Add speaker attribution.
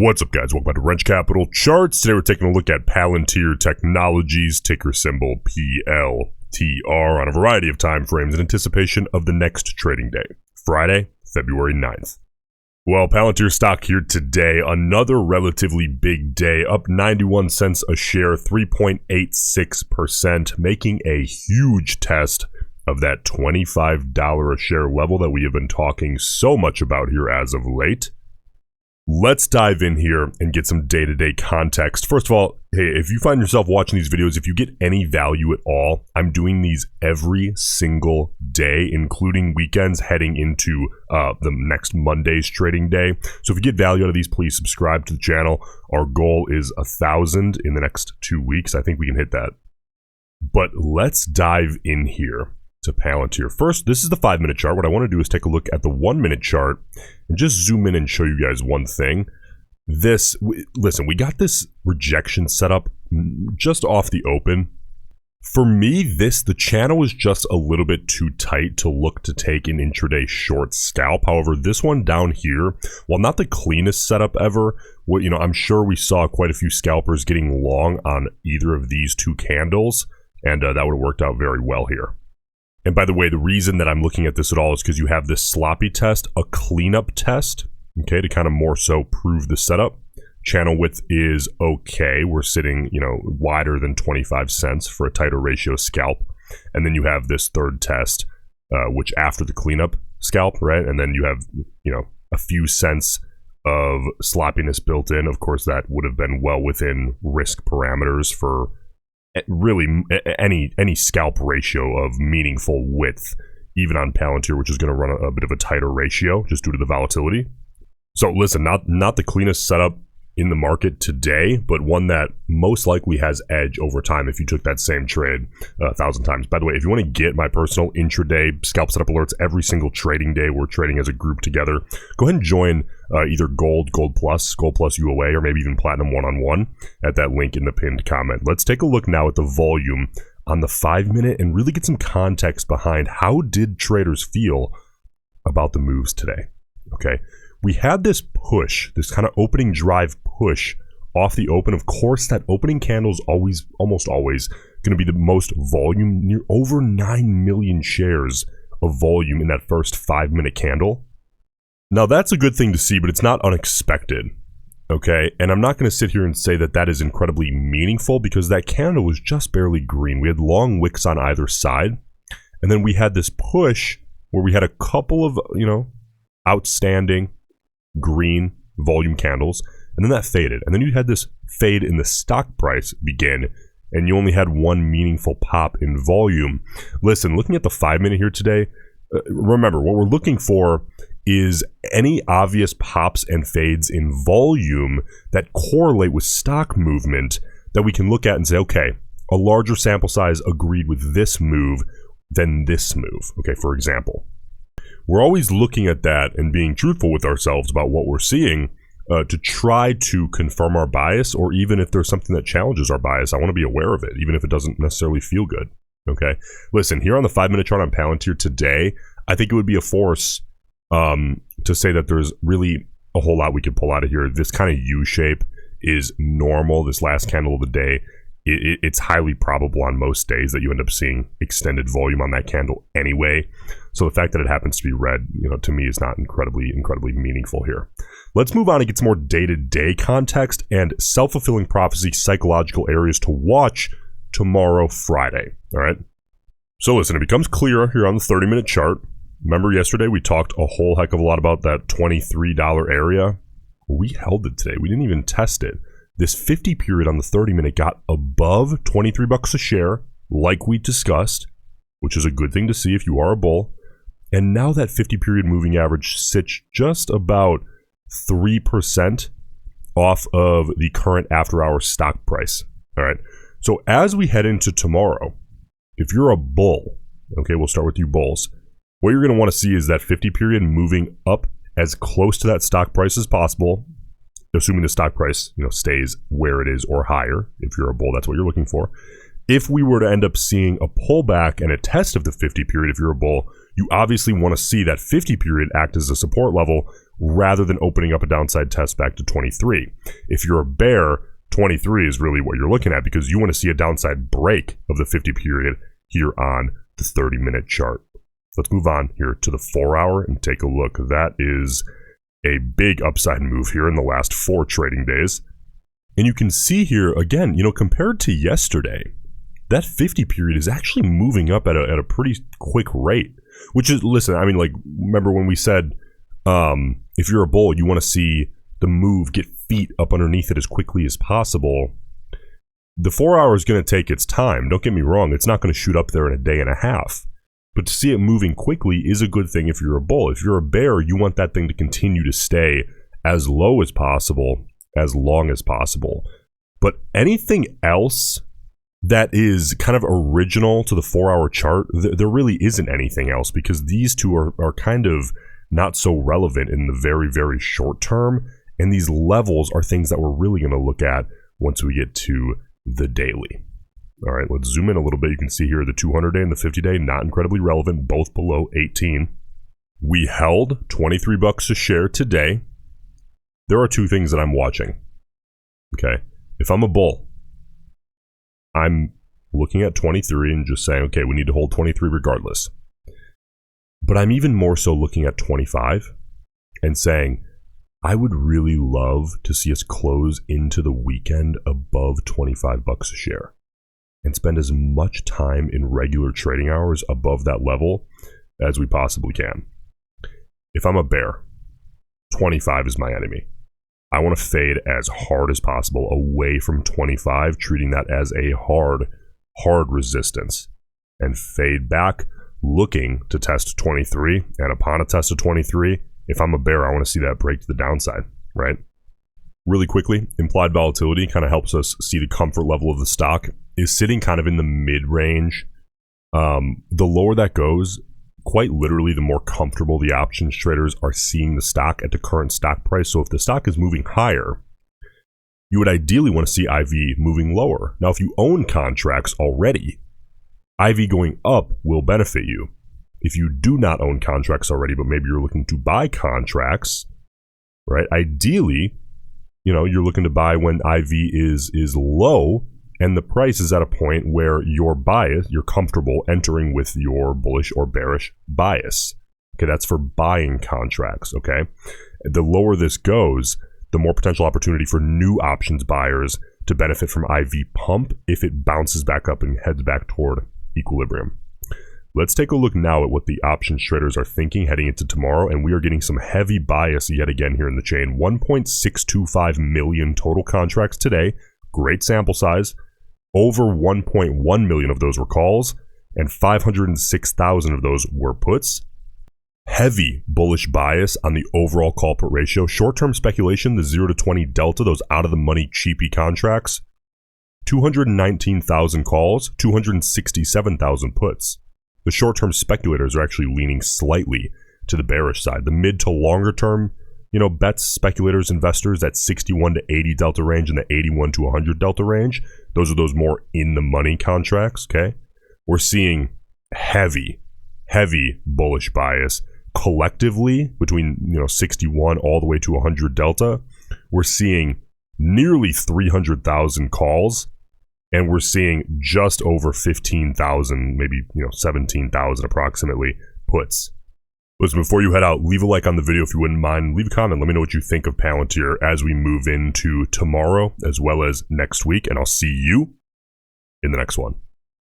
Speaker 1: What's up, guys? Welcome back to Roensch Capital Charts. Today we're taking a look at Palantir Technologies, ticker symbol PLTR, on a variety of time frames in anticipation of the next trading day, Friday, February 9th. Well, Palantir stock here today, another relatively big day, up 91 cents a share, 3.86%, making a huge test of that $25 a share level that we have been talking so much about here as of late. Let's dive in here and get some day-to-day context. First of all, hey, if you find yourself watching these videos, if you get any value at all, I'm doing these every single day, including weekends heading into the next Monday's trading day. So if you get value out of these, please subscribe to the channel. Our goal is 1,000 in the next 2 weeks. I think we can hit that. But let's dive in here to Palantir. First, this is the 5-minute chart. What I want to do is take a look at the 1-minute chart and just zoom in and show you guys one thing. Listen, we got this rejection set up just off the open. For me, the channel is just a little bit too tight to look to take an intraday short scalp. However, this one down here, while not the cleanest setup ever, I'm sure we saw quite a few scalpers getting long on either of these two candles, and that would have worked out very well here. And by the way, the reason that I'm looking at this at all is because you have this sloppy test, a cleanup test, okay, to kind of more so prove the setup. Channel width is okay. We're sitting, wider than 25 cents for a tighter ratio scalp. And then you have this third test, which after the cleanup scalp, right? And then you have, a few cents of sloppiness built in. Of course, that would have been well within risk parameters for really any scalp ratio of meaningful width, even on Palantir, which is going to run a bit of a tighter ratio just due to the volatility. So listen, not the cleanest setup in the market today, but one that most likely has edge over time if you took that same trade 1,000 times. By the way, if you want to get my personal intraday scalp setup alerts every single trading day, we're trading as a group together, go ahead and join either Gold Plus UOA, or maybe even Platinum one-on-one at that link in the pinned comment. Let's take a look now at the volume on the 5-minute and really get some context behind how did traders feel about the moves today. Okay. We had this push, this kind of opening drive push off the open. Of course, that opening candle is almost always going to be the most volume, near over 9 million shares of volume in that first 5-minute candle. Now, that's a good thing to see, but it's not unexpected, okay? And I'm not going to sit here and say that that is incredibly meaningful because that candle was just barely green. We had long wicks on either side, and then we had this push where we had a couple of, outstanding green volume candles, and then that faded, and then you had this fade in the stock price begin, and you only had one meaningful pop in volume. Listen, looking at the 5-minute here today, remember what we're looking for is any obvious pops and fades in volume that correlate with stock movement that we can look at and say, okay, a larger sample size agreed with this move than this move. Okay, for example, we're always looking at that and being truthful with ourselves about what we're seeing to try to confirm our bias, or even if there's something that challenges our bias, I want to be aware of it, even if it doesn't necessarily feel good. Okay, listen, here on the 5-minute chart on Palantir today, I think it would be a force to say that there's really a whole lot we could pull out of here. This kind of U-shape is normal. This last candle of the day, it's highly probable on most days that you end up seeing extended volume on that candle anyway. So the fact that it happens to be red, to me is not incredibly meaningful here. Let's move on and get some more day-to-day context and self-fulfilling prophecy psychological areas to watch tomorrow, Friday. All right. So listen, it becomes clear here on the 30-minute chart. Remember yesterday we talked a whole heck of a lot about that $23 area. We held it today. We didn't even test it. This 50 period on the 30-minute got above 23 bucks a share, like we discussed, which is a good thing to see if you are a bull. And now that 50 period moving average sits just about 3% off of the current after-hours stock price. All right. So as we head into tomorrow, if you're a bull, okay, we'll start with you bulls. What you're going to want to see is that 50 period moving up as close to that stock price as possible, assuming the stock price, stays where it is or higher. If you're a bull, that's what you're looking for. If we were to end up seeing a pullback and a test of the 50 period, if you're a bull, you obviously want to see that 50 period act as a support level rather than opening up a downside test back to 23. If you're a bear, 23 is really what you're looking at because you want to see a downside break of the 50 period here on the 30-minute chart. Let's move on here to the 4-hour and take a look. That is a big upside move here in the last 4 trading days. And you can see here, again, compared to yesterday, that 50 period is actually moving up at a pretty quick rate. Which is, listen, I mean, like, remember when we said, if you're a bull, you want to see the move get feet up underneath it as quickly as possible. The 4-hour is going to take its time. Don't get me wrong. It's not going to shoot up there in a day and a half. But to see it moving quickly is a good thing if you're a bull. If you're a bear, you want that thing to continue to stay as low as possible, as long as possible. But anything else that is kind of original to the 4-hour chart, there really isn't anything else because these two are kind of not so relevant in the very, very short term. And these levels are things that we're really going to look at once we get to the daily. All right, let's zoom in a little bit. You can see here the 200-day and the 50-day, not incredibly relevant, both below 18. We held 23 bucks a share today. There are 2 things that I'm watching. Okay, if I'm a bull, I'm looking at 23 and just saying, okay, we need to hold 23 regardless. But I'm even more so looking at 25 and saying, I would really love to see us close into the weekend above 25 bucks a share and spend as much time in regular trading hours above that level as we possibly can. If I'm a bear, 25 is my enemy. I want to fade as hard as possible away from 25, treating that as a hard resistance, and fade back, looking to test 23. And upon a test of 23, if I'm a bear, I want to see that break to the downside, right? Really quickly, implied volatility kind of helps us see the comfort level of the stock is sitting kind of in the mid-range. The lower that goes, quite literally, the more comfortable the options traders are seeing the stock at the current stock price. So if the stock is moving higher, you would ideally want to see IV moving lower. Now, if you own contracts already, IV going up will benefit you. If you do not own contracts already, but maybe you're looking to buy contracts, right? Ideally, you're looking to buy when IV is low and the price is at a point where you're comfortable entering with your bullish or bearish bias. Okay, that's for buying contracts, okay? The lower this goes, the more potential opportunity for new options buyers to benefit from IV pump if it bounces back up and heads back toward equilibrium. Let's take a look now at what the options traders are thinking heading into tomorrow, and we are getting some heavy bias yet again here in the chain. 1.625 million total contracts today. Great sample size. Over 1.1 million of those were calls, and 506,000 of those were puts. Heavy bullish bias on the overall call put ratio. Short-term speculation, the 0 to 20 delta, those out-of-the-money cheapy contracts. 219,000 calls, 267,000 puts. The short-term speculators are actually leaning slightly to the bearish side. The mid to longer term, bets, speculators, investors, that 61 to 80 delta range and the 81 to 100 delta range, those are those more in-the-money contracts, okay? We're seeing heavy bullish bias collectively between, 61 all the way to 100 delta. We're seeing nearly 300,000 calls, and we're seeing just over 15,000, maybe 17,000 approximately puts. Listen, before you head out, leave a like on the video if you wouldn't mind. Leave a comment. Let me know what you think of Palantir as we move into tomorrow as well as next week, and I'll see you in the next one.